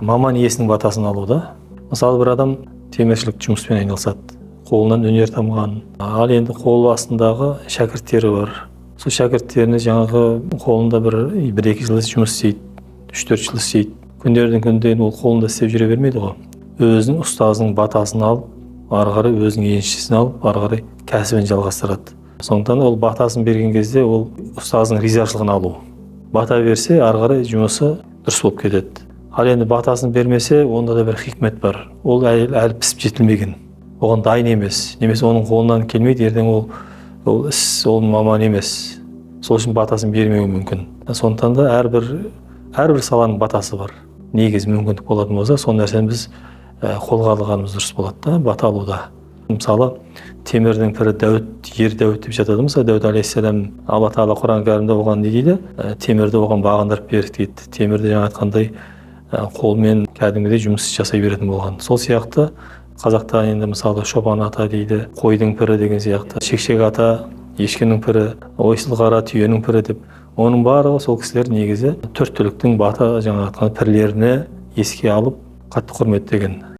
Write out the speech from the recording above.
маман иесінің батасын алуда. Мысалы бір адам теміршілік жұмыспен айналысады, қолынан өнер тамған, ал енді қол астындағы шәкірттері бар. Сол шәкірттеріне жаңағы қолында бір-екі жыл жұмыс істейді, 3-4 жыл істейді. Күндердің күнде ол қолында істеп жүре бермейді ғой. Өзінің ұстазының батасын алып, ары қарай өзінің еншісін алып, ары қарай кәсібін жалғастырады. Сондықтан ол батасын берген кезде ол ұстазының ризашылығын алу. Бата берсе, ары қарай жұмысы дұрыс болып кетеді. Ал енді батасын бермесе, онда да бір хикмет бар. Ол әлі пісіп жетілмеген. Оған дайын емес. Немесе оның қолынан келмейді, ертең ол іс, ол маман емес. Сол үшін батасын бермеуі мүмкін. Сондықтан да әрбір саланың батасы бар. Негіз мүмкіндік болатын болса, сол нәрсені біз қолға алғанымыз дұрыс болады да, бата алуда. Мысалы, темірдің пірі ер Дәуіт деп жатады. Мысалы, Дәуіт алейхиссалам, Алла Тағала Құран кәрімде оған не дейді? Темірді оған бағындырып бердік дейді. Темірді жаңа айтқандай қолмен кәдімгідей жұмыс жасай беретін болған. Сол сияқты қазақта енді мысалы шопан ата дейді, қойдың пірі деген сияқты, шекшек ата, ешкінің пірі, ойсыл қара түйенің пірі деп. Оның барлығы сол кісілер негізі төрт түліктің бата жаңа айтқан пірлеріне еске алып қатты құрметтеген.